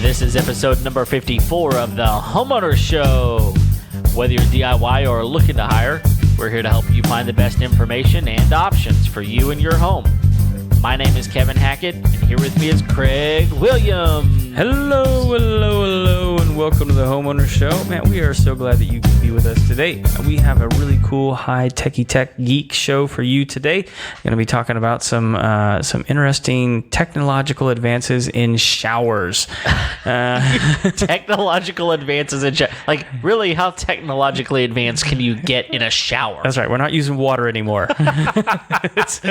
This is episode number 54 of the Homeowner Show. Whether you're DIY or looking to hire, we're here to help you find the best information and options for you and your home. My name is Kevin Hackett, and here with me is Craig Williams. Hello, and welcome to the Homeowner Show. Man, we are so glad that you can be with us today. We have a really cool high-techy tech geek show for you today. Going to be talking about some interesting technological advances in showers. Technological advances in showers. Like, really, how technologically advanced can you get in a shower? That's right. We're not using water anymore. It's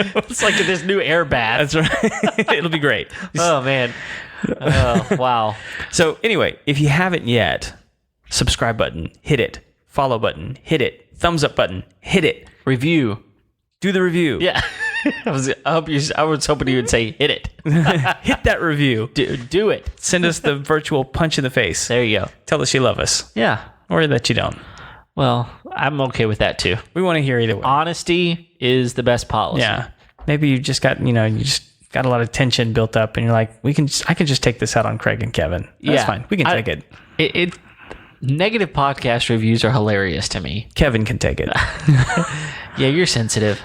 like this new air bath. That's right. It'll be great. Oh, man. Oh, wow. So anyway, if you haven't yet, subscribe button, hit it. Follow button, hit it. Thumbs up button, hit it. Review. Do the review. Yeah. I was hoping you would say hit it. Hit that review. Do it. Send us the virtual punch in the face. There you go. Tell us you love us. Yeah. Or that you don't. Well, I'm okay with that too. We want to hear either way. Honesty is the best policy. Yeah. Maybe you just got, got a lot of tension built up and you're like, I can just take this out on Craig and Kevin. That's fine. We can take it. Negative podcast reviews are hilarious to me. Kevin can take it. Yeah, you're sensitive.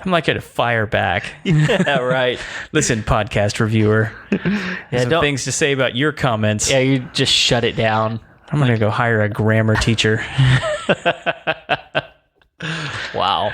I'm like at a fire back. Yeah, right. Listen, podcast reviewer. Some things to say about your comments. Yeah, you just shut it down. I'm going to go hire a grammar teacher. Wow.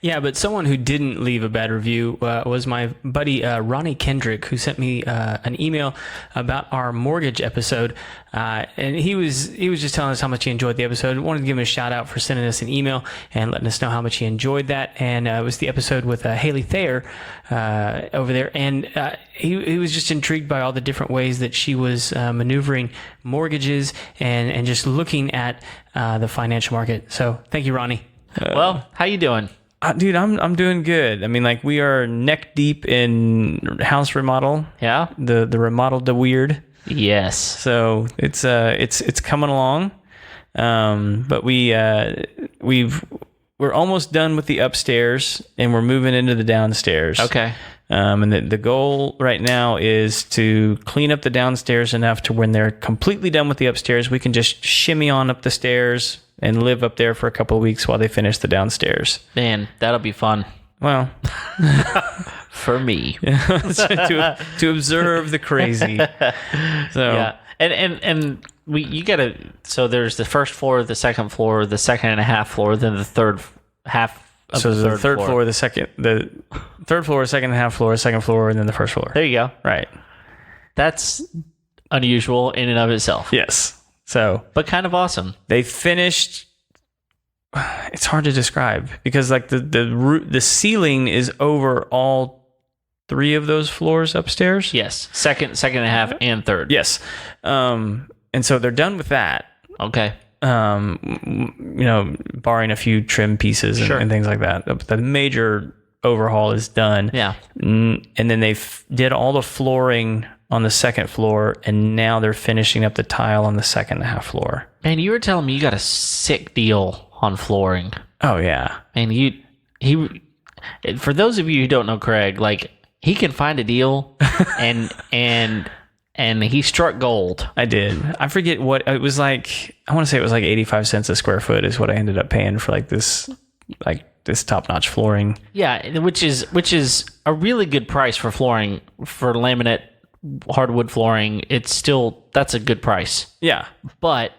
Yeah, but someone who didn't leave a bad review was my buddy Ronnie Kendrick, who sent me an email about our mortgage episode, and he was just telling us how much he enjoyed the episode. Wanted to give him a shout out for sending us an email and letting us know how much he enjoyed that. And it was the episode with Haley Thayer over there, and he was just intrigued by all the different ways that she was maneuvering mortgages and just looking at the financial market. So thank you, Ronnie. Well, how you doing? Dude, I'm doing good. I mean, like, we are neck deep in house remodel. Yeah. The remodel to weird. Yes. So it's coming along. But we're almost done with the upstairs and we're moving into the downstairs. Okay. And the goal right now is to clean up the downstairs enough to when they're completely done with the upstairs, we can just shimmy on up the stairs and live up there for a couple of weeks while they finish the downstairs. Man, that'll be fun. Well, for me. to observe the crazy. So yeah. And you gotta, so there's the first floor, the second floor, the second and a half floor, then the third half. So the third floor, the third floor, second and a half floor, second floor, and then the first floor. There you go. Right. That's unusual in and of itself. Yes. So, but kind of awesome. They finished. It's hard to describe because like the ceiling is over all three of those floors upstairs. Yes. Second and a half, and third. Yes. And so they're done with that. Okay. Barring a few trim pieces and things like that. The major overhaul is done. Yeah. And then they did all the flooring on the second floor, and now they're finishing up the tile on the second and a half floor. Man, you were telling me you got a sick deal on flooring. Oh, yeah. And he for those of you who don't know Craig, like, he can find a deal and he struck gold. I did. I forget what it was like. I want to say it was like 85 cents a square foot is what I ended up paying for this top-notch flooring. Yeah, which is a really good price for flooring, for laminate hardwood flooring. That's a good price. Yeah. But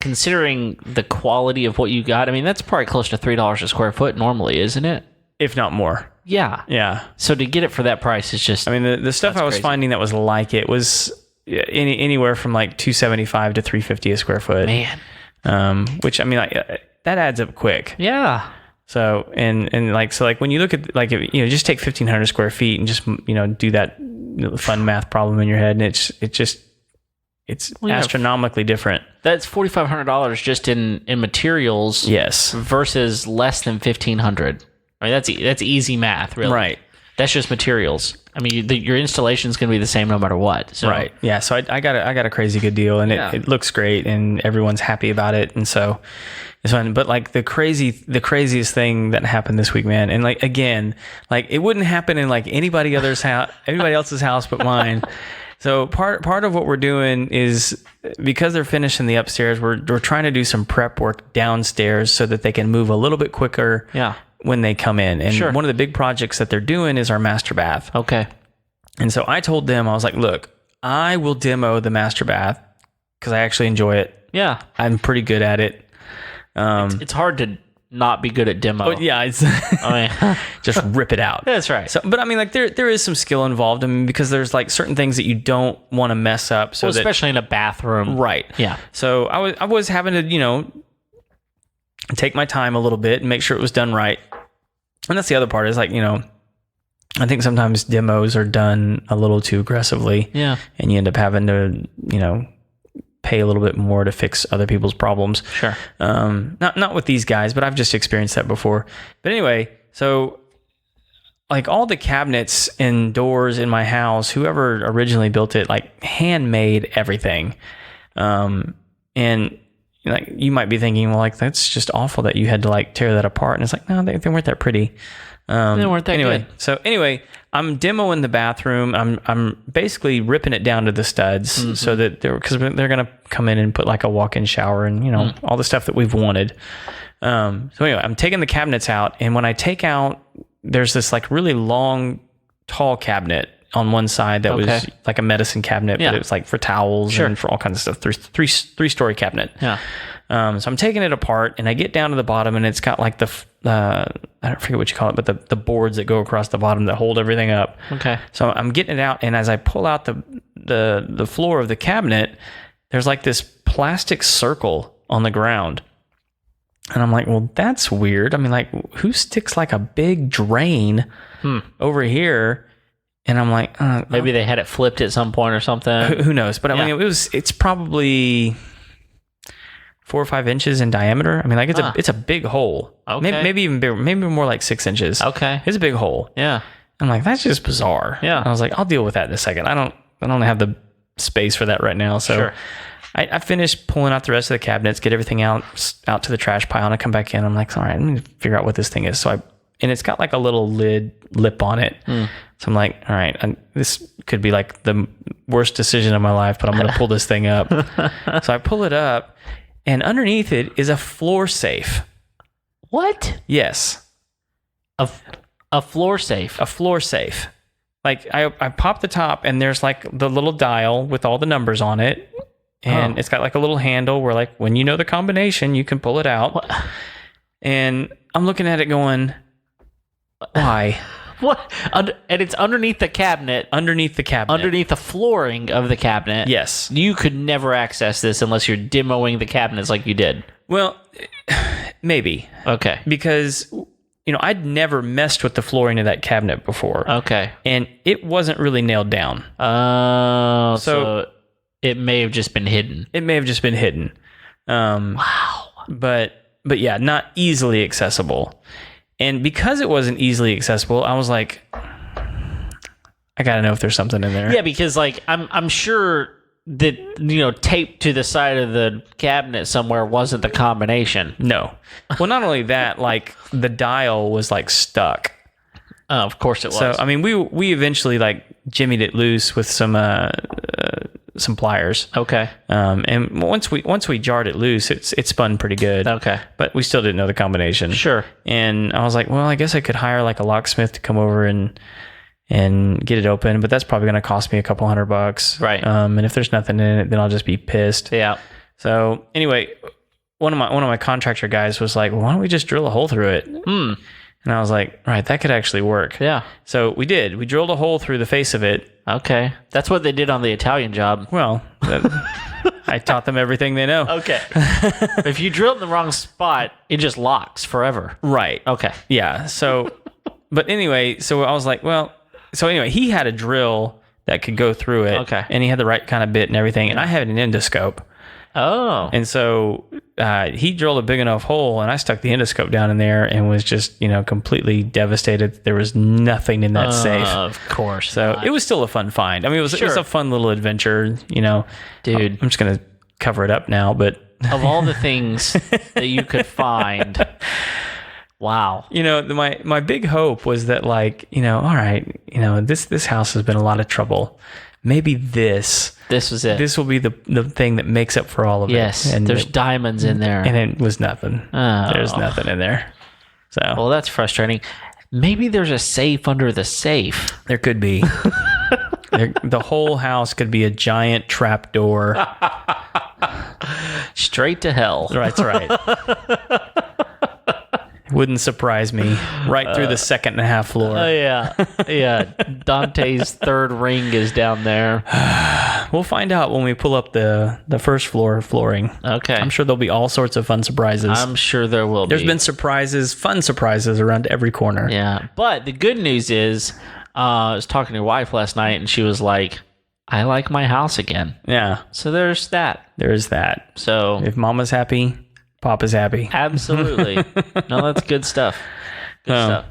considering the quality of what you got, I mean, that's probably close to $3 a square foot normally, isn't it? If not more. Yeah. Yeah. So to get it for that price is just... I mean, the stuff I was finding that was like it was anywhere from like $275 to $350 a square foot. Man. Which, I mean, like, that adds up quick. Yeah. So, and when you look at, like, just take 1,500 square feet and just, do that fun math problem in your head, and it's astronomically different. That's $4,500 just in materials. Yes. Versus less than $1,500. I mean, that's easy math, really. Right. That's just materials. I mean, your installation is going to be the same no matter what. So. Right. Yeah. So I got a crazy good deal, and it looks great, and everyone's happy about it, and so it's fun. But like the craziest thing that happened this week, man, and like again, like it wouldn't happen in like anybody else's house but mine. So part of what we're doing is, because they're finishing the upstairs, we're trying to do some prep work downstairs so that they can move a little bit quicker. Yeah. When they come in. And one of the big projects that they're doing is our master bath. Okay. And so I told them, I was like, look, I will demo the master bath because I actually enjoy it. Yeah. I'm pretty good at it. It's hard to not be good at demo. Oh, yeah. Just rip it out. That's right. So, but I mean, like there is some skill involved. I mean, because there's like certain things that you don't want to mess up. So especially in a bathroom. Right. Yeah. So I was having to, take my time a little bit and make sure it was done right. And that's the other part is like, I think sometimes demos are done a little too aggressively. Yeah. And you end up having to, pay a little bit more to fix other people's problems. Sure. Not with these guys, but I've just experienced that before. But anyway, so like all the cabinets and doors in my house, whoever originally built it, like handmade everything. And like you might be thinking, well, like that's just awful that you had to like tear that apart. And it's like, no, they weren't that pretty. They weren't that good. So anyway, I'm demoing the bathroom. I'm basically ripping it down to the studs so that because they're gonna come in and put like a walk-in shower and all the stuff that we've wanted. So anyway, I'm taking the cabinets out, and when I take out, there's this like really long, tall cabinet on one side that was like a medicine cabinet, but it was like for towels and for all kinds of stuff. Three-story cabinet. Yeah. So I'm taking it apart, and I get down to the bottom, and it's got like I don't forget what you call it, but the boards that go across the bottom that hold everything up. Okay. So I'm getting it out, and as I pull out the floor of the cabinet, there's like this plastic circle on the ground. And I'm like, well, that's weird. I mean, like, who sticks like a big drain over here? And I'm like, maybe they had it flipped at some point or something. Who knows? But I mean, it's probably 4 or 5 inches in diameter. I mean, like it's a big hole. Okay. Maybe even bigger. Maybe more like 6 inches. Okay. It's a big hole. Yeah. I'm like, that's just bizarre. Yeah. And I was like, I'll deal with that in a second. I don't have the space for that right now. So I finished pulling out the rest of the cabinets, get everything out to the trash pile, and I come back in. I'm like, all right, let me figure out what this thing is. So and it's got like a little lip on it. So I'm like, all right, this could be like the worst decision of my life, but I'm going to pull this thing up. So I pull it up, and underneath it is a floor safe. What? Yes. A floor safe. A floor safe. Like I pop the top, and there's like the little dial with all the numbers on it. And it's got like a little handle where like when you know the combination, you can pull it out. What? And I'm looking at it going, why? What? And it's underneath the cabinet. Underneath the cabinet. Underneath the flooring of the cabinet. Yes. You could never access this unless you're demoing the cabinets like you did. Well, maybe. Okay. Because, I'd never messed with the flooring of that cabinet before. Okay. And it wasn't really nailed down. Oh, so it may have just been hidden. It may have just been hidden. Wow. But yeah, not easily accessible. And because it wasn't easily accessible, I was like, I gotta know if there's something in there. Yeah, because like I'm sure that taped to the side of the cabinet somewhere wasn't the combination. No. Well, not only that, like the dial was like stuck. Oh, of course it was. So I mean, we eventually like jimmied it loose with some pliers. Okay. And once we jarred it loose, it spun pretty good. Okay. But we still didn't know the combination. Sure. And I was like, well, I guess I could hire like a locksmith to come over and get it open, but that's probably going to cost me a couple $100. Right. And if there's nothing in it, then I'll just be pissed. Yeah. So anyway, one of my contractor guys was like, well, why don't we just drill a hole through it? And I was like, all right, that could actually work. Yeah. So we did. We drilled a hole through the face of it. Okay. That's what they did on the Italian job. Well, I taught them everything they know. Okay. If you drill it in the wrong spot, it just locks forever. Right. Okay. Yeah. So, but anyway, so I was like, well, so anyway, he had a drill that could go through it. Okay. And he had the right kind of bit and everything. And I had an endoscope. Oh. And so he drilled a big enough hole, and I stuck the endoscope down in there and was just, completely devastated. There was nothing in that safe. Of course. So not. it was still a fun find. I mean, it was a fun little adventure, Dude. I'm just going to cover it up now, but... Of all the things that you could find... Wow. My big hope was that, all right, this house has been a lot of trouble. Maybe this was it. This will be the thing that makes up for all of it. Yes. And there's diamonds in there. And it was nothing. Oh. There's nothing in there. So. Well, that's frustrating. Maybe there's a safe under the safe. There could be. The whole house could be a giant trap door. Straight to hell. That's right. Wouldn't surprise me. Right through the second and a half floor. Oh, yeah. Dante's third ring is down there. We'll find out when we pull up the first floor flooring. Okay. I'm sure there'll be all sorts of fun surprises. I'm sure there will be. There's been fun surprises around every corner. Yeah. But the good news is, I was talking to your wife last night, and she was like, I like my house again. Yeah. So there's that. There is that. So if Mama's happy, Papa's happy. Absolutely. No, that's good stuff. Good stuff.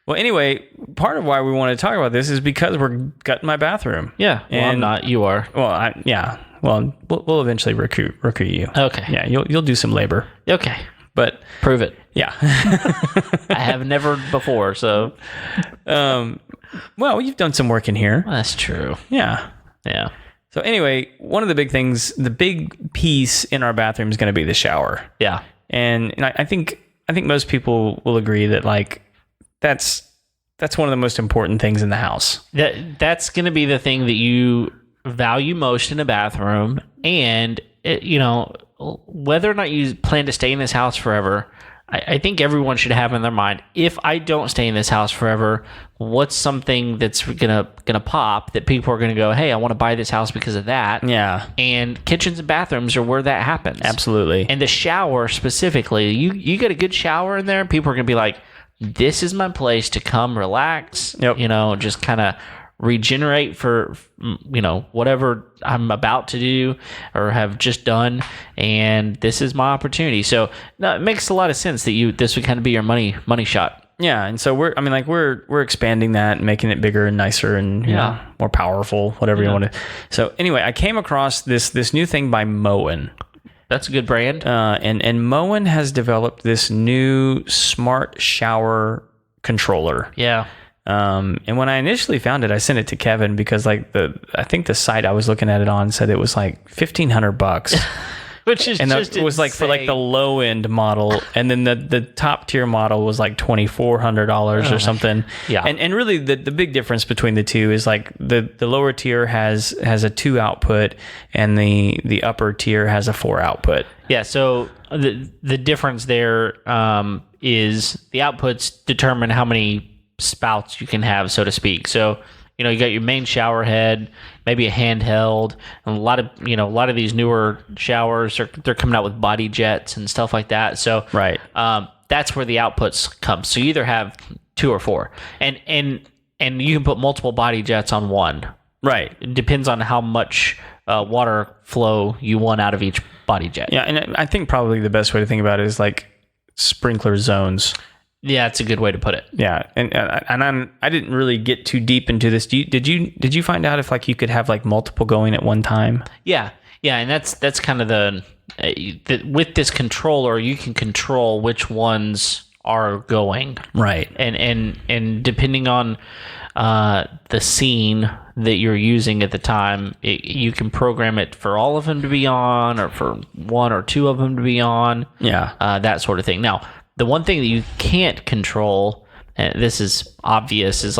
Well, anyway, part of why we want to talk about this is because we're gutting my bathroom. Yeah. Well, I'm not. You are. Well, yeah. Well, we'll eventually recruit you. Okay. Yeah, you'll do some labor. Okay. But prove it. Yeah. I have never before, so. Well, you've done some work in here. Well, that's true. Yeah. Yeah. So anyway, one of the big things, the big piece in our bathroom is going to be the shower. Yeah. And I think most people will agree that that's one of the most important things in the house. That's going to be the thing that you value most in a bathroom, and whether or not you plan to stay in this house forever, I think everyone should have in their mind, if I don't stay in this house forever, what's something that's gonna pop that people are gonna go, hey, I want to buy this house because of that. Yeah. And kitchens and bathrooms are where that happens. Absolutely. And the shower specifically, you get a good shower in there, people are gonna be like, this is my place to come relax. Yep. Just kind of regenerate for whatever I'm about to do or have just done, and this is my opportunity. So no, it makes a lot of sense that this would kind of be your money shot. Yeah, and so we're expanding that and making it bigger and nicer and more powerful, whatever you want to. So anyway, I came across this new thing by Moen. That's a good brand. And Moen has developed this new smart shower controller. Yeah. And when I initially found it, I sent it to Kevin because I think the site I was looking at it on said it was like $1,500, which is it was like for the low end model, and then the top tier model was like $2,400 or something. Yeah. And really the big difference between the two is like the lower tier has a 2 output and the upper tier has a 4 output. Yeah. So the difference there is the outputs determine how many spouts you can have, so to speak. So you got your main shower head, maybe a handheld, and a lot of these newer showers they're coming out with body jets and stuff like that. So right, that's where the outputs come. So you either have 2 or 4, and you can put multiple body jets on one. Right, it depends on how much water flow you want out of each body jet. Yeah, and I think probably the best way to think about it is like sprinkler zones. Yeah, it's a good way to put it. Yeah, and I didn't really get too deep into this. Did you find out if you could have multiple going at one time? Yeah, and that's kind of the with this controller you can control which ones are going. Right, and depending on the scene that you're using at the time, you can program it for all of them to be on, or for 1 or 2 of them to be on. Yeah, that sort of thing. Now, the one thing that you can't control, and this is obvious, is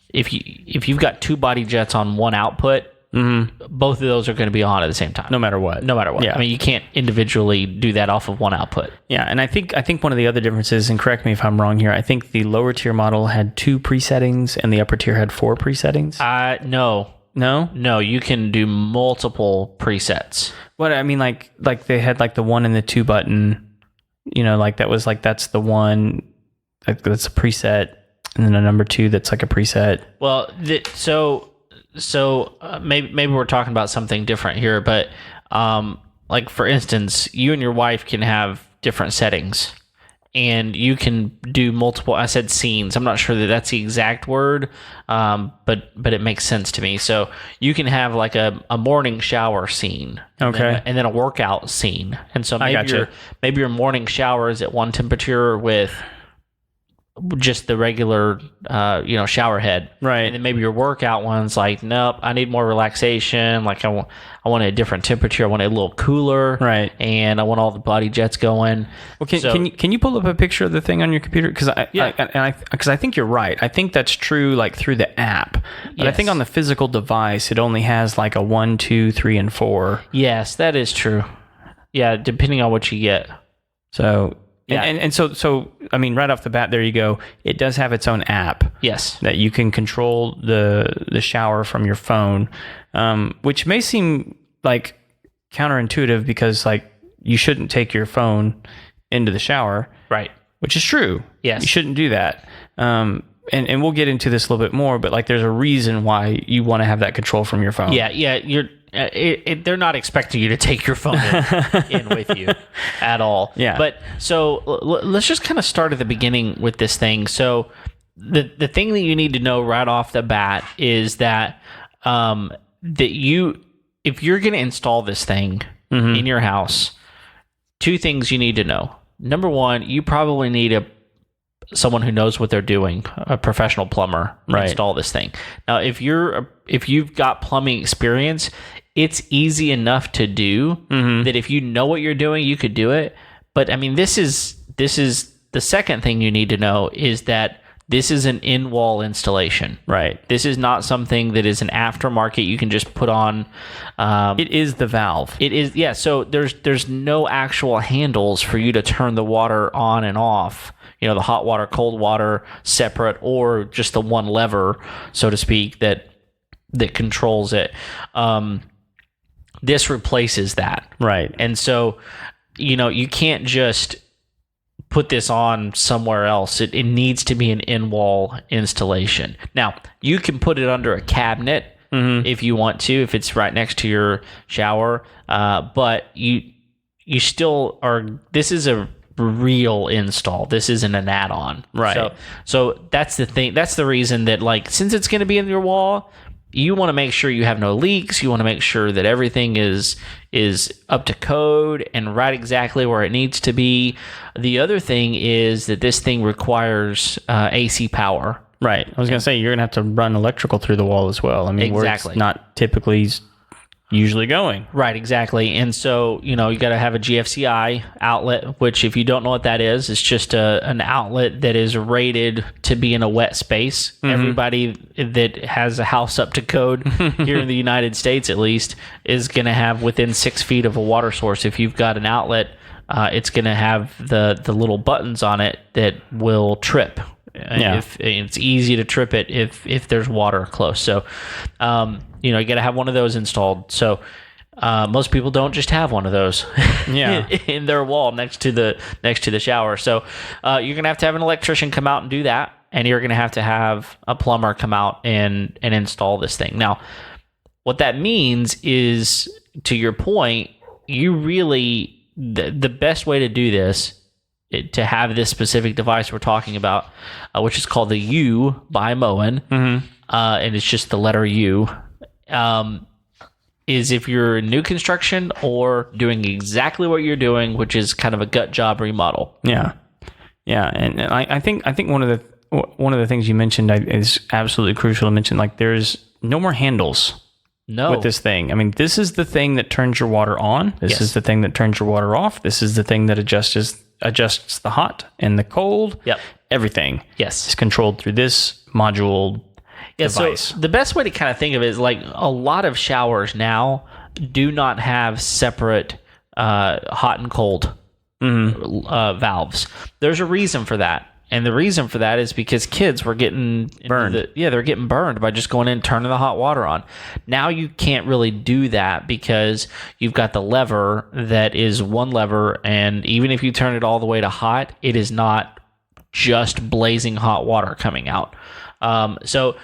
if you've got 2 body jets on 1 output, both of those are going to be on at the same time. No matter what. Yeah. I mean, you can't individually do that off of 1 output. Yeah, and I think one of the other differences, and correct me if I'm wrong here, I think the lower tier model had 2 presettings and the upper tier had 4 presettings. No. No, you can do multiple presets. What I mean, like they had the 1 and the 2 button. That was that's the one, that's a preset, and then a number 2 that's a preset. Well, maybe we're talking about something different here, but like for instance, you and your wife can have different settings. And you can do multiple, I said scenes. I'm not sure that that's the exact word, but it makes sense to me. So you can have like a morning shower scene. Okay. And then a workout scene. And so gotcha. maybe your morning shower is at one temperature with just the regular, shower head. Right. And then maybe your workout one's like, nope, I need more relaxation. Like I want a different temperature. I want it a little cooler. Right. And I want all the body jets going. Well, can you pull up a picture of the thing on your computer? Because I think you're right. I think that's true, like through the app. But I think on the physical device, it only has like a 1, 2, 3, and 4. Yes, that is true. Yeah, depending on what you get. So. Yeah. And so I mean, right off the bat, there you go. It does have its own app. Yes. That you can control the shower from your phone, which may seem like counterintuitive because like you shouldn't take your phone into the shower. Right. Which is true. Yes. You shouldn't do that. And we'll get into this a little bit more, but like there's a reason why you want to have that control from your phone. Yeah. They're not expecting you to take your phone in with you at all. Yeah. But so let's just kind of start at the beginning with this thing. So the thing that you need to know right off the bat is that if you're going to install this thing in your house, two things you need to know. Number one, you probably need someone who knows what they're doing, a professional plumber, to install this thing. Now, if you've got plumbing experience, it's easy enough to do that if you know what you're doing, you could do it. But I mean, this is the second thing you need to know is that this is an in-wall installation. Right. This is not something that is an aftermarket you can just put on. It is the valve. It is, yeah. So there's no actual handles for you to turn the water on and off. The hot water, cold water separate, or just the one lever, so to speak, that controls it. This replaces that. Right. And so, you can't just put this on somewhere else. It needs to be an in-wall installation. Now, you can put it under a cabinet if you want to, if it's right next to your shower. But you still are, this is a real install. This isn't an add-on. Right. So that's the thing. That's the reason that, like, since it's going to be in your wall, you want to make sure you have no leaks. You want to make sure that everything is up to code and right exactly where it needs to be. The other thing is that this thing requires AC power. Right. I was going to say, you're going to have to run electrical through the wall as well. I mean, exactly. Where it's not typically usually going. Right, exactly. And so, you got to have a GFCI outlet, which if you don't know what that is, it's just an outlet that is rated to be in a wet space. Everybody that has a house up to code here in the United States, at least, is going to have within 6 feet of a water source. If you've got an outlet, it's going to have the little buttons on it that will trip. If it's easy to trip it if there's water close. So, you got to have one of those installed. So, most people don't just have one of those in their wall next to the shower. So, you're going to have an electrician come out and do that. And you're going to have a plumber come out and install this thing. Now, what that means is, to your point, you really, the best way to do this, to have this specific device we're talking about, which is called the U by Moen, and it's just the letter U, is if you're in new construction or doing exactly what you're doing, which is kind of a gut job remodel. Yeah, and I think one of the things you mentioned is absolutely crucial to mention. Like, there's no more handles. No. With this thing. I mean, this is the thing that turns your water on. This is the thing that turns your water off. This is the thing that adjusts the hot and the cold. Yep. Everything. Yes. Is controlled through this module device. So the best way to kind of think of it is, like, a lot of showers now do not have separate hot and cold valves. There's a reason for that. And the reason for that is because kids were getting burned. They're getting burned by just going in and turning the hot water on. Now you can't really do that because you've got the lever that is one lever, and even if you turn it all the way to hot, it is not just blazing hot water coming out. So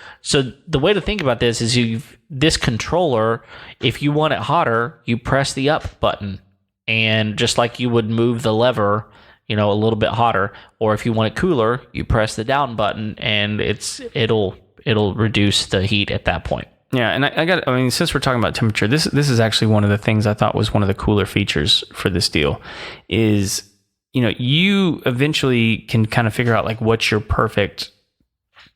the way to think about this is this controller, if you want it hotter, you press the up button. and just like you would move the lever, a little bit hotter, or if you want it cooler, you press the down button and it'll reduce the heat at that point. Yeah, and I mean, since we're talking about temperature, this is actually one of the things I thought was one of the cooler features for this deal is, you eventually can kind of figure out like what's your perfect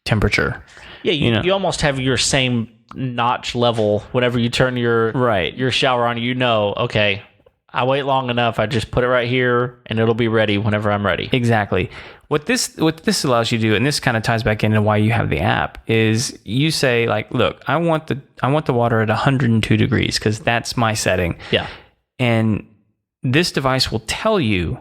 temperature. Yeah, you almost have your same notch level whenever you turn your shower on. Okay, I wait long enough, I just put it right here and it'll be ready whenever I'm ready. Exactly. What this allows you to do, and this kind of ties back into why you have the app, is you say like, look, I want the water at 102 degrees because that's my setting. Yeah. And this device will tell you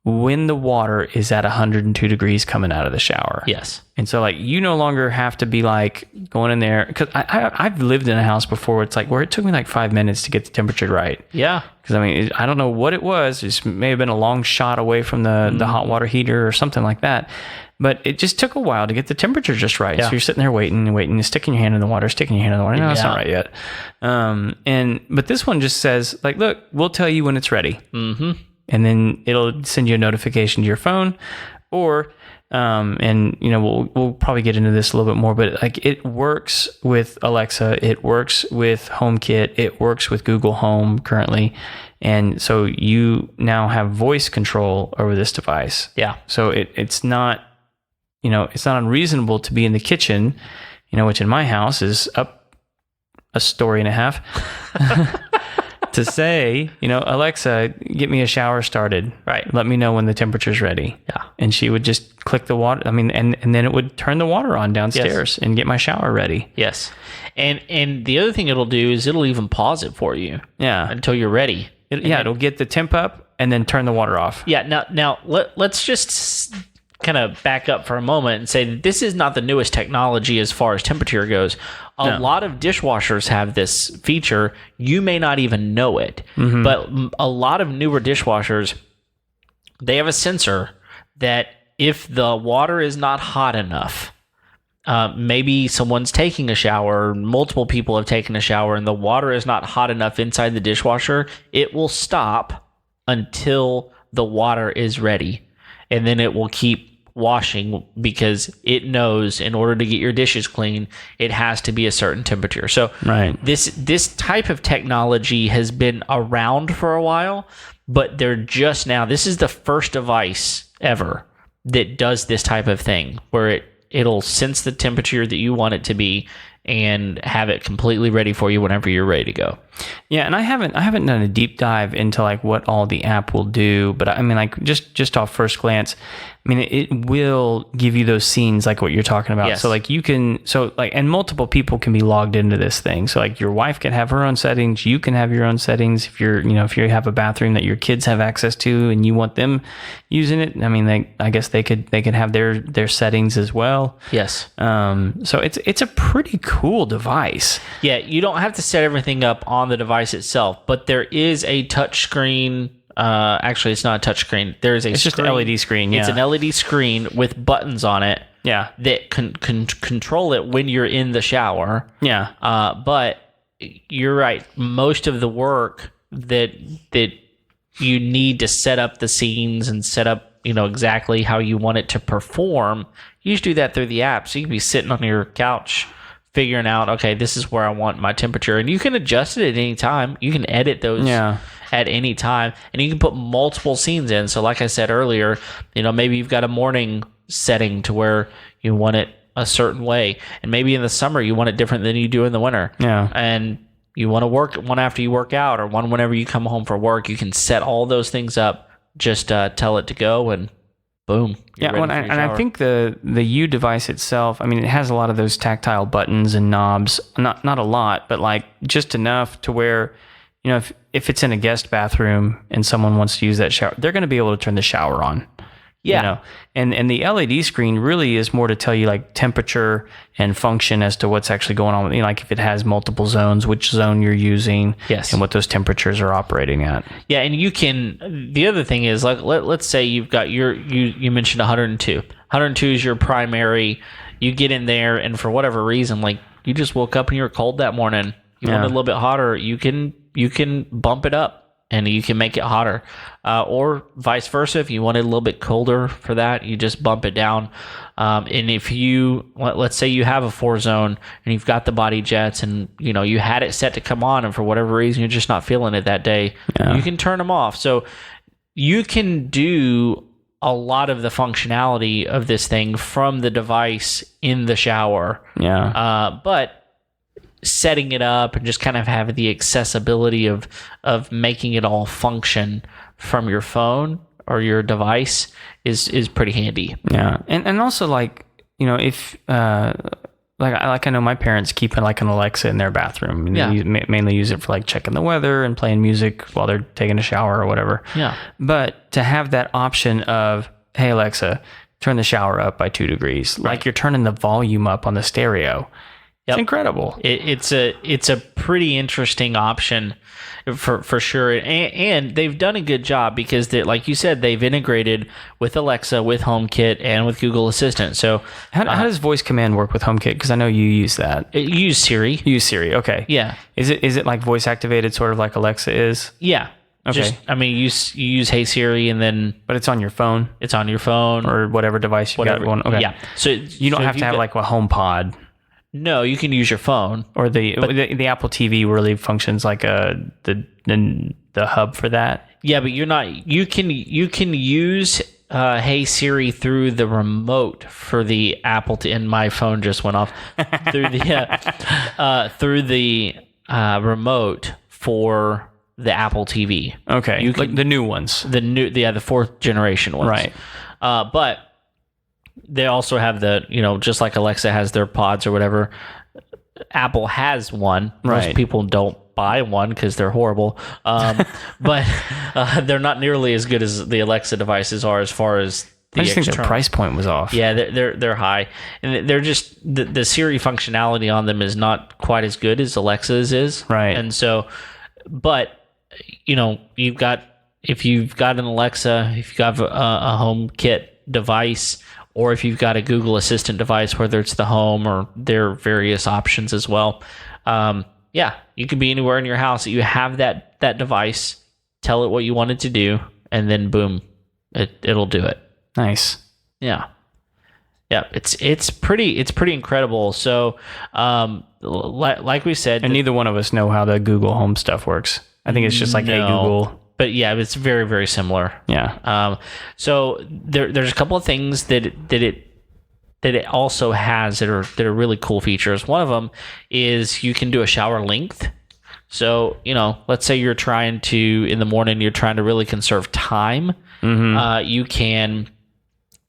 when the water is at 102 degrees coming out of the shower. Yes. And so like you no longer have to be like going in there, because I've lived in a house before where it took me like 5 minutes to get the temperature right. Yeah. Because I mean, I don't know what it was. It may have been a long shot away from the hot water heater or something like that. But it just took a while to get the temperature just right. Yeah. So you're sitting there waiting, sticking your hand in the water. No, that's not right yet. But this one just says like, look, we'll tell you when it's ready. Mm-hmm. And then it'll send you a notification to your phone, or we'll probably get into this a little bit more, but like it works with Alexa, it works with HomeKit, it works with Google Home currently, and so you now have voice control over this device. Yeah. So it's not unreasonable to be in the kitchen, which in my house is up a story and a half. To say, Alexa, get me a shower started. Right. Let me know when the temperature's ready. Yeah. And she would just click the water. I mean, and then it would turn the water on downstairs and get my shower ready. Yes. And the other thing it'll do is it'll even pause it for you. Yeah. Until you're ready. It'll get the temp up and then turn the water off. Yeah. Now let's just kind of back up for a moment and say that this is not the newest technology as far as temperature goes. A lot of dishwashers have this feature. You may not even know it, but a lot of newer dishwashers, they have a sensor that if the water is not hot enough, maybe someone's taking a shower, multiple people have taken a shower, and the water is not hot enough inside the dishwasher, it will stop until the water is ready. And then it will keep washing because it knows in order to get your dishes clean, it has to be a certain temperature. So this type of technology has been around for a while, but they're just now, this is the first device ever that does this type of thing where it'll sense the temperature that you want it to be and have it completely ready for you whenever you're ready to go. Yeah, and I haven't done a deep dive into like what all the app will do, but I mean like just off first glance, I mean it will give you those scenes like what you're talking about. Yes. So like and multiple people can be logged into this thing. So like your wife can have her own settings, you can have your own settings. If if you have a bathroom that your kids have access to and you want them using it, I mean I guess they could have their settings as well. Yes. So it's a pretty cool device. Yeah, you don't have to set everything up on the device itself, but there is a touch screen. Actually, it's not a touch screen. It's just an LED screen. Yeah, it's an LED screen with buttons on it. Yeah, that can control it when you're in the shower. Yeah, but you're right. Most of the work that you need to set up the scenes and set up exactly how you want it to perform, you just do that through the app. So you can be sitting on your couch figuring out, okay, this is where I want my temperature, and you can adjust it at any time. You can edit those at any time, and you can put multiple scenes in. So like I said earlier, maybe you've got a morning setting to where you want it a certain way, and maybe in the summer you want it different than you do in the winter. Yeah. And you want to work one after you work out, or one whenever you come home from work. You can set all those things up. Just tell it to go, and boom. Yeah, and I think the U device itself, I mean, it has a lot of those tactile buttons and knobs. Not a lot, but like just enough to where, if it's in a guest bathroom and someone wants to use that shower, they're going to be able to turn the shower on. Yeah. And the LED screen really is more to tell you like temperature and function as to what's actually going on with, like if it has multiple zones, which zone you're using, yes, and what those temperatures are operating at. Yeah, and you can, the other thing is like, let's say you've got you mentioned 102. 102 is your primary. You get in there and for whatever reason, like you just woke up and you were cold that morning. You want it a little bit hotter. You can bump it up. and you can make it hotter. Or vice versa, if you want it a little bit colder for that, you just bump it down. And if let's say you have a 4-zone and you've got the body jets and, you had it set to come on and for whatever reason you're just not feeling it that day, you can turn them off. So you can do a lot of the functionality of this thing from the device in the shower. Yeah. But setting it up and just kind of having the accessibility of making it all function from your phone or your device is pretty handy. Yeah. And also if I know my parents keep an Alexa in their bathroom, and they mainly use it for checking the weather and playing music while they're taking a shower or whatever. Yeah. But to have that option of, hey Alexa, turn the shower up by 2 degrees, like you're turning the volume up on the stereo. It's incredible. It's a pretty interesting option for sure, and they've done a good job because like you said, they've integrated with Alexa, with HomeKit, and with Google Assistant. So how does voice command work with HomeKit? Because I know you use that. You use Siri. You use Siri. Okay. Yeah. Is it like voice activated, sort of like Alexa is? Yeah. Okay. You use Hey Siri, and then but it's on your phone. It's on your phone or whatever device you got going. Okay. Yeah. So you don't have to have a HomePod. No, you can use your phone, or the Apple TV really functions like the hub for that. Yeah, but you're not. You can use Hey Siri through the remote for the Apple. And my phone just went off through the remote for the Apple TV. Okay, you can, the new ones, the 4th generation ones, right? But they also have just like Alexa has their pods or whatever, Apple has one. Right. Most people don't buy one because they're horrible. But they're not nearly as good as the Alexa devices are as far as the I just think their price point was off. Yeah, they're high. And they're just, the Siri functionality on them is not quite as good as Alexa's is. Right. And so, but, if you've got an Alexa, if you've got a HomeKit device, or if you've got a Google Assistant device, whether it's the Home or their various options as well, you can be anywhere in your house. You have that device, tell it what you want it to do, and then boom, it'll do it. Nice. Yeah. Yeah, it's pretty incredible. So, like we said, and neither one of us know how the Google Home stuff works. I think it's just like, hey Google. But yeah, it's very, very similar. Yeah. So there's a couple of things that it also has that are really cool features. One of them is you can do a shower length. So, let's say you're trying to, in the morning, you're trying to really conserve time. Mm-hmm. You can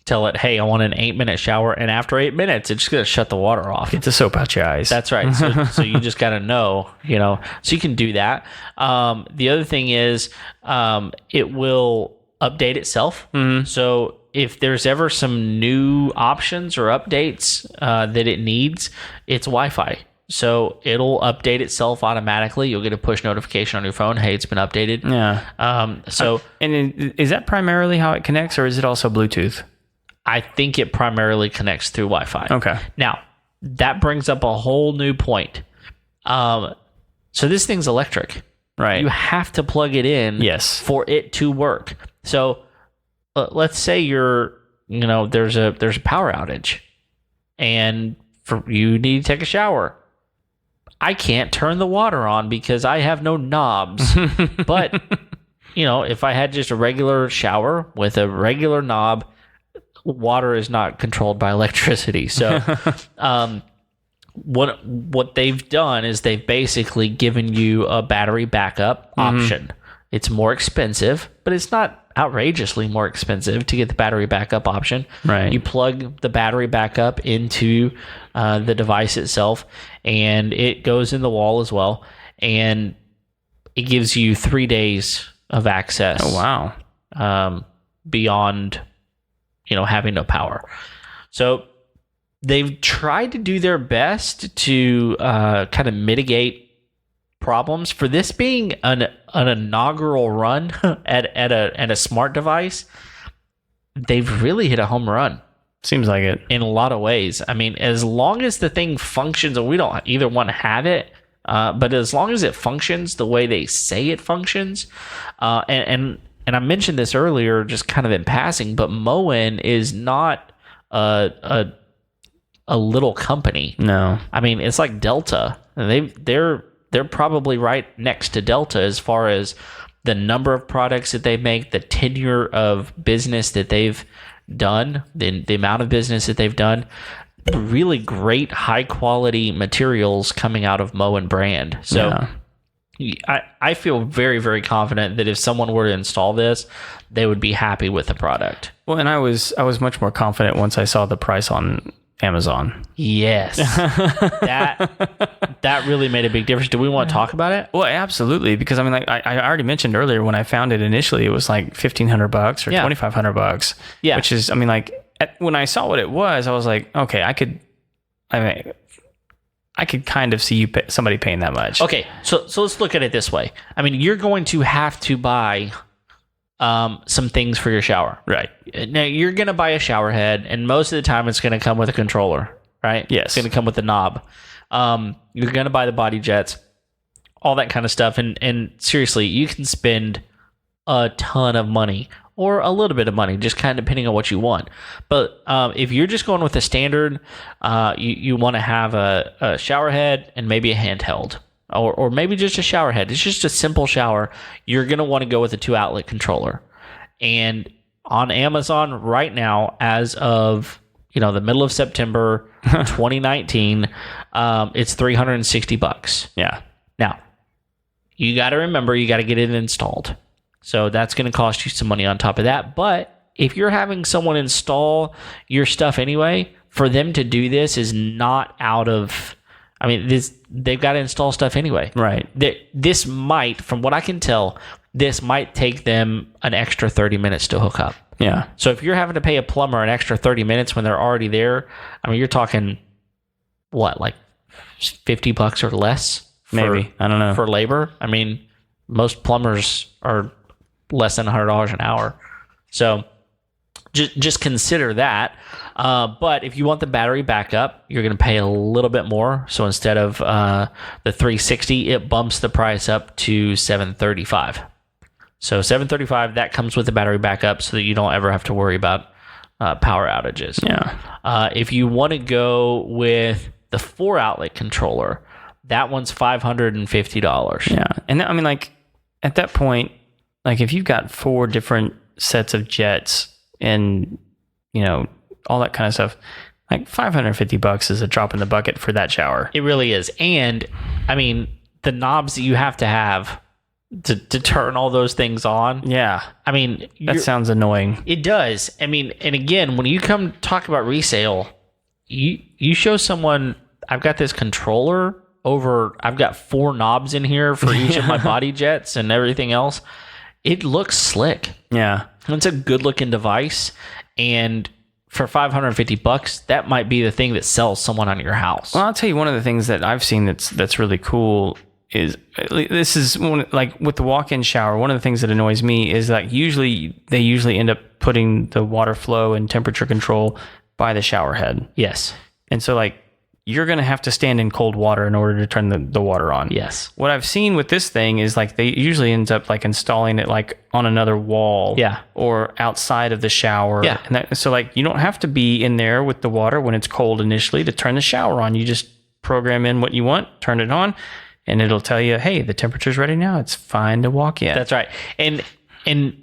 tell it, hey, I want an 8-minute shower, and after 8 minutes, it's just going to shut the water off. Get the soap out your eyes. That's right. So you just got to know, so you can do that. The other thing is it will update itself. Mm-hmm. So if there's ever some new options or updates that it needs, it's Wi-Fi. So it'll update itself automatically. You'll get a push notification on your phone. Hey, it's been updated. Yeah. And is that primarily how it connects, or is it also Bluetooth? I think it primarily connects through Wi-Fi. Okay. Now, that brings up a whole new point. So this thing's electric. Right. You have to plug it in for it to work. So let's say there's a power outage and you need to take a shower. I can't turn the water on because I have no knobs. But, if I had just a regular shower with a regular knob, water is not controlled by electricity. So what they've done is they've basically given you a battery backup option. It's more expensive, but it's not outrageously more expensive to get the battery backup option. Right. You plug the battery backup into the device itself, and it goes in the wall as well, and it gives you 3 days of access. Oh, wow. Beyond having no power. So they've tried to do their best to kind of mitigate problems. For this being an inaugural run at a smart device, they've really hit a home run. Seems like it. In a lot of ways. I mean, as long as the thing functions and we don't either one have it, But as long as it functions the way they say it functions, and I mentioned this earlier, just kind of in passing, but Moen is not a little company. No. I mean, it's like Delta. They're probably right next to Delta as far as the number of products that they make, the tenure of business that they've done, the amount of business that they've done. Really great, high quality materials coming out of Moen brand. So I feel very, very confident that if someone were to install this, they would be happy with the product. Well, and I was much more confident once I saw the price on Amazon. Yes. that really made a big difference. Do we want to talk about it? Well, absolutely, because I mean, like I already mentioned earlier, when I found it initially, it was like $1,500 or $2,500. Yeah. Which is, I mean, like when I saw what it was, I was like, okay, I could kind of see somebody paying that much. Okay, so let's look at it this way. I mean, you're going to have to buy some things for your shower. Right. Now, you're going to buy a shower head, and most of the time it's going to come with a controller, right? Yes. It's going to come with a knob. You're going to buy the body jets, all that kind of stuff. And seriously, you can spend a ton of money or a little bit of money, just kind of depending on what you want. But if you're just going with a standard, you want to have a shower head and maybe a handheld. Or maybe just a shower head. It's just a simple shower. You're going to want to go with a 2-outlet controller. And on Amazon right now, as of the middle of September 2019, it's $360. Yeah. Now, you got to remember, you got to get it installed. So that's going to cost you some money on top of that. But if you're having someone install your stuff anyway, for them to do this is not out of... I mean, they've got to install stuff anyway. Right. This might, from what I can tell, this might take them an extra 30 minutes to hook up. Yeah. So if you're having to pay a plumber an extra 30 minutes when they're already there, I mean, you're talking, what, like $50 or less? Maybe. I don't know. For labor. I mean, most plumbers are less than $100 an hour. So just consider that. But if you want the battery backup, you're going to pay a little bit more. So instead of the $360, it bumps the price up to $735. So $735, that comes with the battery backup, so that you don't ever have to worry about power outages. Yeah. If you want to go with the 4-outlet controller, that one's $550. Yeah. And I mean, like at that point, like if you've got 4 different sets of jets and all that kind of stuff, like $550 is a drop in the bucket for that shower. It really is. And I mean, the knobs that you have to turn all those things on. Yeah. I mean, that sounds annoying. It does. I mean, and again, when you come talk about resale, you show someone, I've got this controller I've got 4 knobs in here for each of my body jets and everything else. It looks slick. Yeah. It's a good looking device. And for $550, that might be the thing that sells someone on your house. Well, I'll tell you one of the things that I've seen that's really cool is this is like with the walk-in shower. One of the things that annoys me is that they usually end up putting the water flow and temperature control by the shower head. Yes. And so like you're going to have to stand in cold water in order to turn the water on. Yes. What I've seen with this thing is like they usually ends up like installing it like on another wall. Yeah. Or outside of the shower. Yeah. And so like you don't have to be in there with the water when it's cold initially to turn the shower on. You just program in what you want, turn it on, and it'll tell you, hey, the temperature's ready now. It's fine to walk in. That's right. And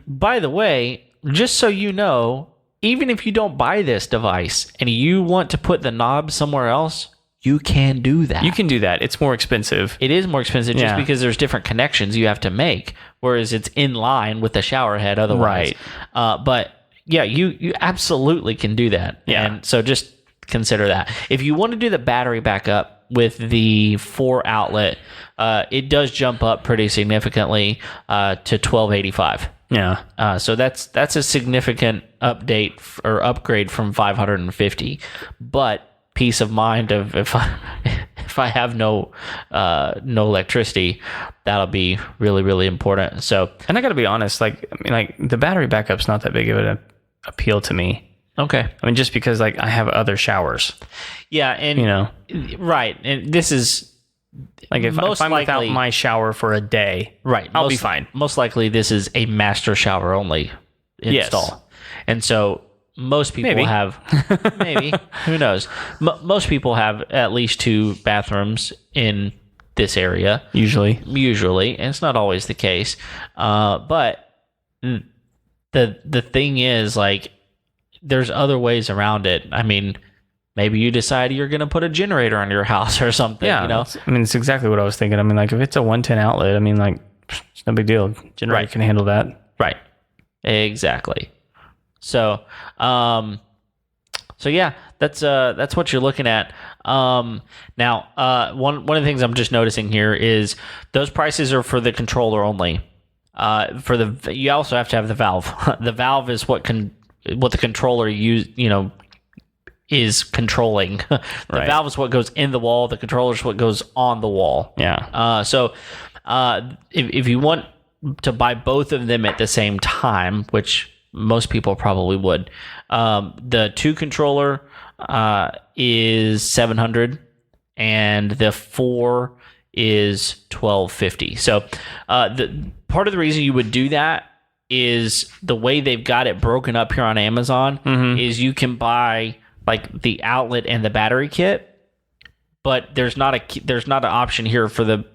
by the way, just so you know, even if you don't buy this device and you want to put the knob somewhere else, you can do that. You can do that. It's more expensive. It is more expensive just because there's different connections you have to make, whereas it's in line with the shower head otherwise. Right. But yeah, you absolutely can do that. Yeah. And so just consider that. If you want to do the battery backup with the 4-outlet, it does jump up pretty significantly to $1,285. Yeah. So that's a significant update or upgrade from $550. But peace of mind of if I have no electricity, that'll be really, really important. So, and I got to be honest, like I mean, like the battery backup's not that big of an appeal to me. Okay. I mean, just because like I have other showers. Yeah, and right, and this is Like if I'm without my shower for a day, right, I'll be fine. Most likely, this is a master shower only install, Yes. and so most people have maybe who knows. Most people have at least 2 bathrooms in this area Usually, and it's not always the case. But the thing is, like, there's other ways around it. I mean, maybe you decide you're going to put a generator on your house or something. yeah. You know, I mean, it's exactly what I was thinking. I mean, like if it's a 110 outlet, I mean, like it's no big deal. Generator can handle that. right? Exactly. So, yeah, that's what you're looking at. Now, one of the things I'm just noticing here is those prices are for the controller only. You also have to have the valve. The valve is what the controller is controlling. The valve is what goes in the wall. The controller is what goes on the wall. Yeah. So if you want to buy both of them at the same time, which most people probably would, the 2 controller is $700 and the 4 is $1,250. So the part of the reason you would do that is the way they've got it broken up here on Amazon is you can buy like the outlet and the battery kit, but there's not an option here for the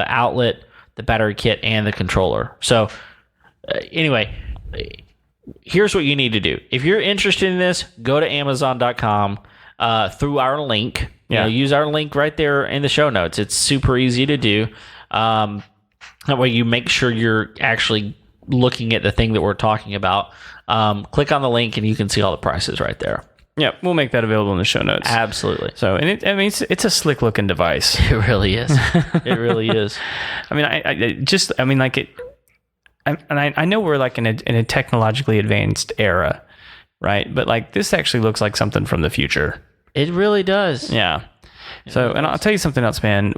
outlet, the battery kit, and the controller. So anyway, here's what you need to do. If you're interested in this, go to Amazon.com through our link. Use our link right there in the show notes. It's super easy to do. That way you make sure you're actually looking at the thing that we're talking about. Click on the link and you can see all the prices right there. Yeah, we'll make that available in the show notes. Absolutely. So, and it's a slick looking device. It really is. It really is. I mean, I know we're like in a technologically advanced era, right? But like this actually looks like something from the future. It really does. Yeah. So, and I'll tell you something else, man.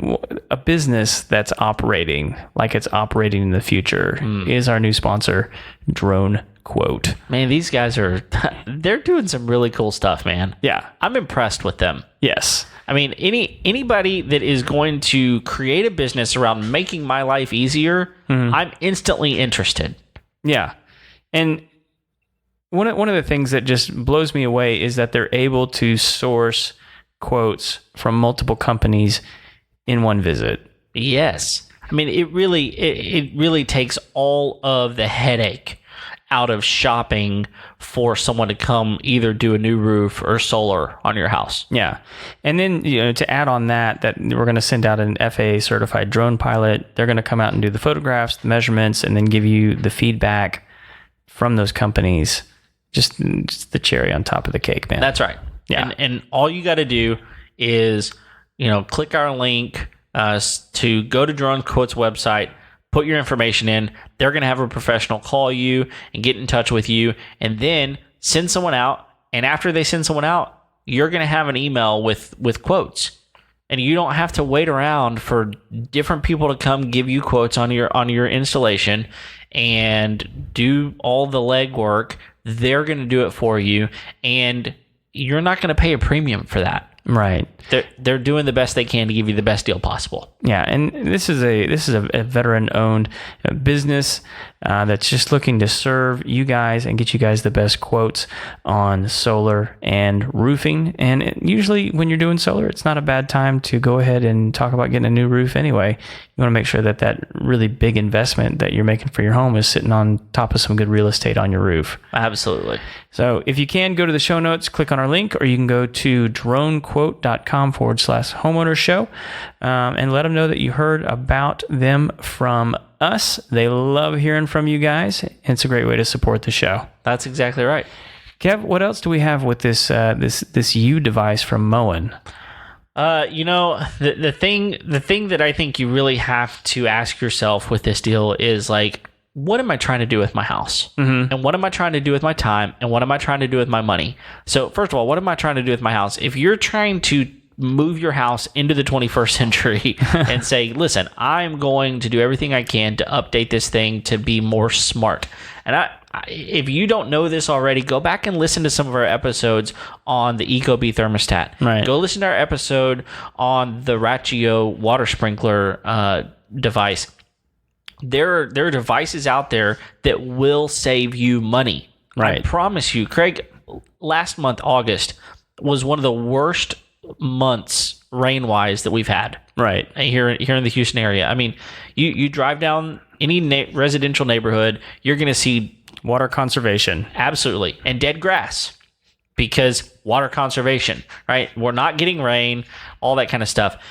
A business that's operating like it's operating in the future is our new sponsor, DroneQuote. Man, these guys they're doing some really cool stuff, man. Yeah. I'm impressed with them. Yes. I mean, anybody that is going to create a business around making my life easier, I'm instantly interested. Yeah. And one of the things that just blows me away is that they're able to source quotes from multiple companies in one visit. Yes. I mean, it really takes all of the headache out of shopping for someone to come either do a new roof or solar on your house. Yeah. And then, to add on that we're going to send out an FAA certified drone pilot. They're going to come out and do the photographs, the measurements, and then give you the feedback from those companies. Just the cherry on top of the cake, man. That's right. Yeah. And all you got to do is, click our link to go to DroneQuote's website, put your information in. They're going to have a professional call you and get in touch with you and then send someone out. And after they send someone out, you're going to have an email with quotes. And you don't have to wait around for different people to come give you quotes on your installation and do all the legwork. They're going to do it for you, and you're not going to pay a premium for that. Right. They're doing the best they can to give you the best deal possible. Yeah, and this is a veteran-owned business that's just looking to serve you guys and get you guys the best quotes on solar and roofing. And usually when you're doing solar, it's not a bad time to go ahead and talk about getting a new roof anyway. You want to make sure that really big investment that you're making for your home is sitting on top of some good real estate on your roof. Absolutely. So if you can, go to the show notes, click on our link, or you can go to DroneQuote.com/homeowner show and let them know that you heard about them from us. They love hearing from you guys. It's a great way to support the show. That's exactly right. Kev, what else do we have with this U device from Moen? The thing that I think you really have to ask yourself with this deal is like, what am I trying to do with my house? Mm-hmm. And what am I trying to do with my time? And what am I trying to do with my money? So first of all, what am I trying to do with my house? If you're trying to move your house into the 21st century and say, listen, I'm going to do everything I can to update this thing to be more smart. if you don't know this already, go back and listen to some of our episodes on the ecobee thermostat. Right. Go listen to our episode on the Rachio water sprinkler device. There are devices out there that will save you money. Right. I promise you, Craig. Last month, August, was one of the worst months rain-wise that we've had. Right. Here in the Houston area. I mean, you drive down any residential neighborhood, you're going to see Water conservation. absolutely and dead grass because water conservation. Right. We're not getting rain, all that kind of stuff.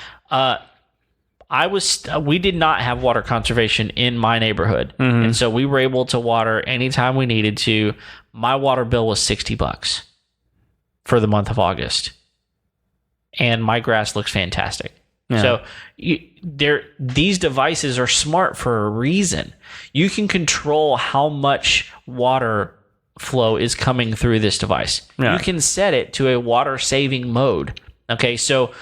We did not have water conservation in my neighborhood, and so we were able to water anytime we needed to. My water bill was $60 for the month of August, and my grass looks fantastic. Yeah. So these devices are smart for a reason. You can control how much water flow is coming through this device. Yeah. You can set it to a water saving mode. Okay, so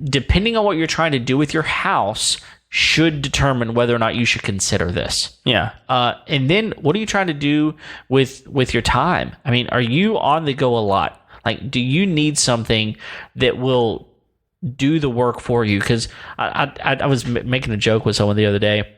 depending on what you're trying to do with your house should determine whether or not you should consider this. Yeah. And then what are you trying to do with your time? I mean, are you on the go a lot? Like, do you need something that will do the work for you? Because I was making a joke with someone the other day,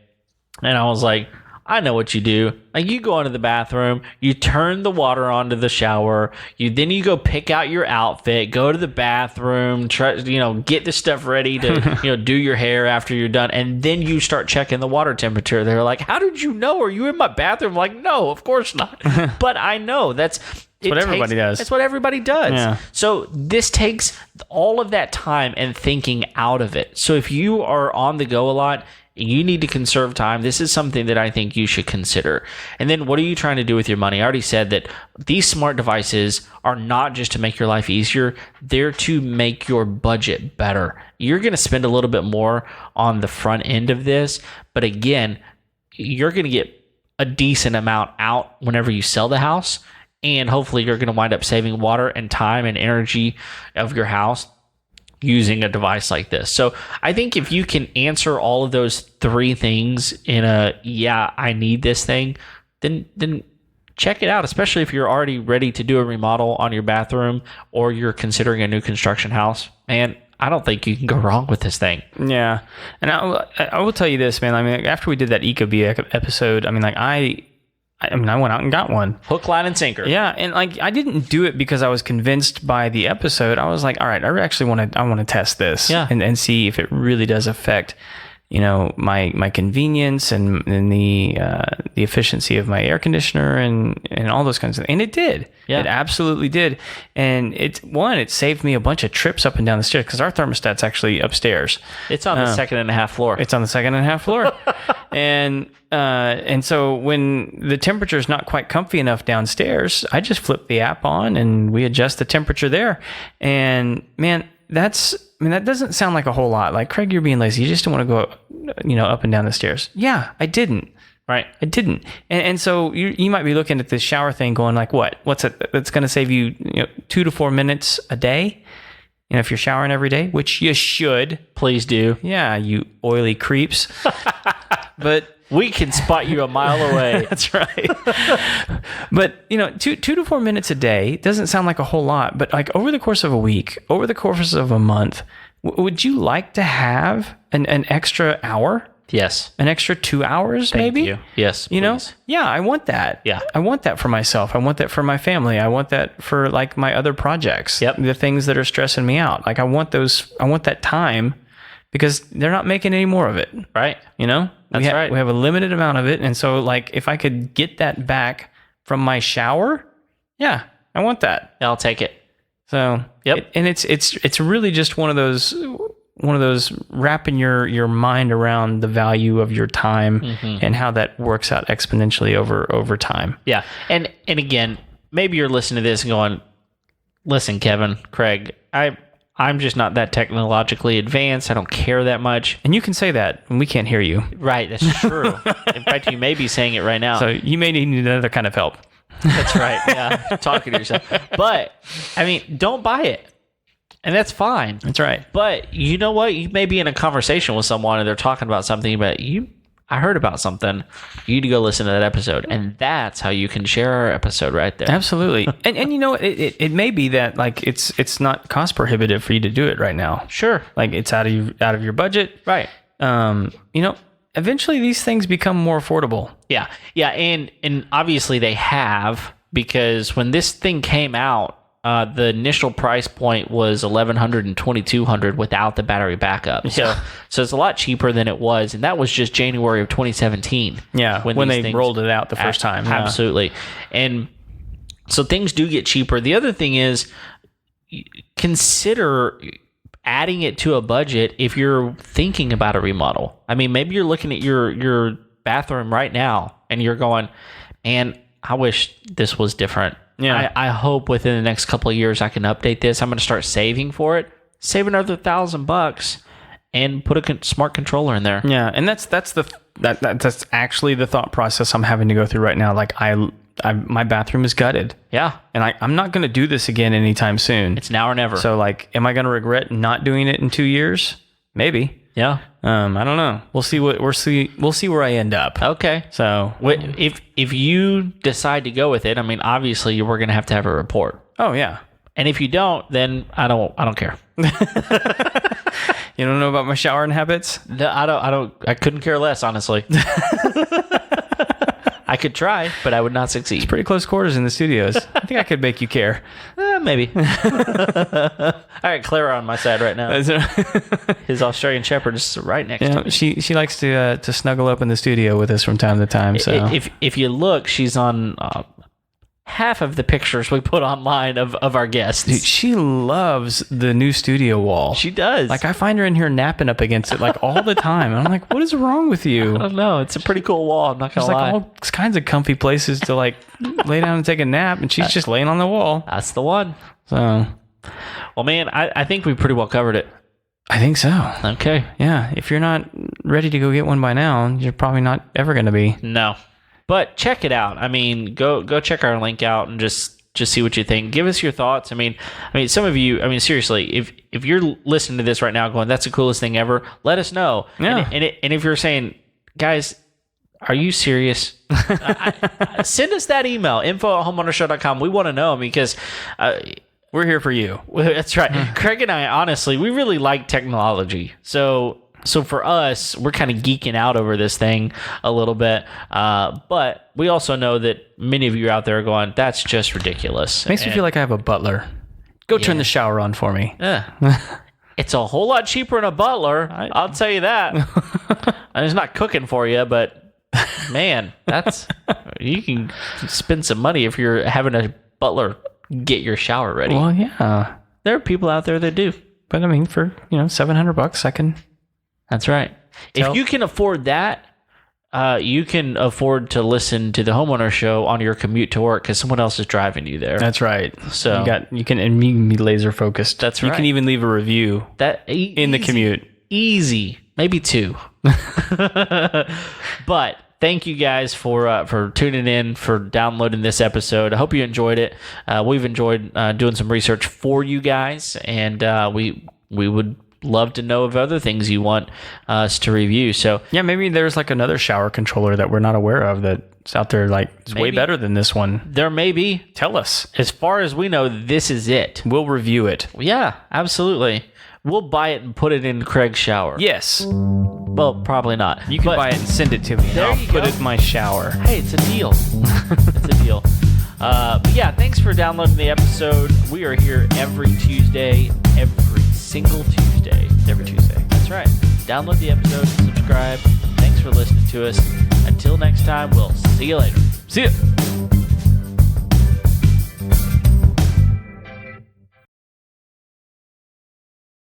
and I was like, I know what you do. Like, you go into the bathroom, you turn the water onto the shower, then you go pick out your outfit, go to the bathroom, get the stuff ready to, do your hair after you're done, and then you start checking the water temperature. They're like, how did you know? Are you in my bathroom? I'm like, no, of course not. But I know that's what everybody does. That's what everybody does. Yeah. So this takes all of that time and thinking out of it. So if you are on the go a lot, you need to conserve time. This is something that I think you should consider. And then what are you trying to do with your money? I already said that these smart devices are not just to make your life easier. They're to make your budget better. You're going to spend a little bit more on the front end of this. But again, you're going to get a decent amount out whenever you sell the house. And hopefully you're going to wind up saving water and time and energy of your house using a device like this. So I think if you can answer all of those three things in I need this thing, then check it out, especially if you're already ready to do a remodel on your bathroom or you're considering a new construction house. Man, I don't think you can go wrong with this thing. Yeah. And I will tell you this, man. I mean, after we did that ecobee episode, I mean, like I went out and got one. Hook, line, and sinker. Yeah, and like I didn't do it because I was convinced by the episode. I was like, all right, I want to test this and see if it really does affect, my convenience and the efficiency of my air conditioner and all those kinds of things. And it did. Yeah. It absolutely did. And it saved me a bunch of trips up and down the stairs because our thermostat's actually upstairs. It's on the second and a half floor. It's on the second and a half floor. And so when the temperature is not quite comfy enough downstairs, I just flip the app on and we adjust the temperature there. And man, that doesn't sound like a whole lot. Like, Craig, you're being lazy. You just don't want to go, up and down the stairs. Yeah, I didn't. Right. I didn't. And so you might be looking at this shower thing going like, what's it? That's going to save you, 2 to 4 minutes a day. If you're showering every day, which you should. Please do. Yeah, you oily creeps. But we can spot you a mile away. That's right. But, 2 to 4 minutes a day doesn't sound like a whole lot, but like over the course of a week, over the course of a month, would you like to have an extra hour? Yes. An extra 2 hours, maybe? Thank you. Yes, please. Yeah, I want that. Yeah. I want that for myself. I want that for my family. I want that for like my other projects. Yep. The things that are stressing me out. Like I want that time because they're not making any more of it. Right. That's right. We have a limited amount of it. And so like if I could get that back from my shower, yeah, I want that. I'll take it. So, yep. It's really just one of those wrapping your mind around the value of your time and how that works out exponentially over time. Yeah. And again, maybe you're listening to this and going, listen, Kevin, Craig, I'm just not that technologically advanced. I don't care that much. And you can say that when we can't hear you. Right. That's true. In fact, you may be saying it right now. So you may need another kind of help. That's right. Yeah. Talking to yourself. But don't buy it. And that's fine. That's right. But you know what? You may be in a conversation with someone and they're talking about something, but I heard about something. You need to go listen to that episode. And that's how you can share our episode right there. Absolutely. and you know, it may be that like it's not cost prohibitive for you to do it right now. Sure. Like it's out of your budget. Right. You know, eventually these things become more affordable. Yeah. Yeah. And obviously they have, because when this thing came out, the initial price point was $1,100 and $2,200 without the battery backup. Yeah. So it's a lot cheaper than it was, and that was just January of 2017. Yeah, when they rolled it out the first time. Yeah. Absolutely. And so things do get cheaper. The other thing is, consider adding it to a budget if you're thinking about a remodel. I mean, maybe you're looking at your bathroom right now and you're going, man, I wish this was different. Yeah. I hope within the next couple of years I can update this. I'm going to start saving for it. Save another $1,000 and put a smart controller in there. Yeah, and that's actually the thought process I'm having to go through right now. Like my bathroom is gutted. Yeah. And I'm not going to do this again anytime soon. It's now or never. So like, am I going to regret not doing it in 2 years? Maybe. Yeah. I don't know. We'll see where I end up. Okay. So if you decide to go with it, I mean, obviously we're going to have a report. Oh yeah. And if you don't, then I don't care. You don't know about my showering habits? No, I couldn't care less, honestly. I could try, but I would not succeed. It's pretty close quarters in the studios. I think I could make you care. Maybe. All right, Clara on my side right now. His Australian Shepherd is right next to me. She likes to snuggle up in the studio with us from time to time. So if you look, she's on half of the pictures we put online of our guests. Dude, she loves the new studio wall. She does. Like I find her in here napping up against it like all the time. And I'm like, what is wrong with you? I don't know. It's a pretty cool wall. I'm not gonna lie. There's like all kinds of comfy places to like lay down and take a nap, and she's just laying on the wall. That's the one. So, well, man, I think we pretty well covered it. I think so. Okay. Yeah. If you're not ready to go get one by now, you're probably not ever going to be. No. But check it out. I mean, go check our link out and just see what you think. Give us your thoughts. I mean, some of you. I mean, seriously, if you're listening to this right now, going, "That's the coolest thing ever," let us know. Yeah. And if you're saying, "Guys, are you serious?" Send us that email, info@homeownershow.com. We want to know, because we're here for you. That's right. Craig and I, honestly, we really like technology. So for us, we're kind of geeking out over this thing a little bit. But we also know that many of you out there are going, that's just ridiculous. Makes me feel like I have a butler. Go turn the shower on for me. It's a whole lot cheaper than a butler. I'll tell you that. And it's not cooking for you, but man, you can spend some money if you're having a butler get your shower ready. Well, yeah. There are people out there that do. But I mean, for $700, I can... That's right. If you can afford that, you can afford to listen to the Homeowner Show on your commute to work because someone else is driving you there. That's right. So you can be laser focused. That's right. You can even leave a review in the commute. Easy, maybe 2. But thank you guys for tuning in, for downloading this episode. I hope you enjoyed it. We've enjoyed doing some research for you guys, and we would love to know of other things you want us to review. So yeah, maybe there's like another shower controller that we're not aware of that's out there, like it's way better than this one. There may be. Tell us. As far as we know, this is it. We'll review it. Yeah, absolutely. We'll buy it and put it in Craig's shower. Yes. Well, probably not. You can buy it and send it to me. There I'll put it in my shower. Hey, it's a deal. It's a deal. But yeah, thanks for downloading the episode. We are here every Tuesday, every single Tuesday. Every Tuesday. That's right. Download the episode, subscribe. Thanks for listening to us. Until next time, we'll see you later. See ya.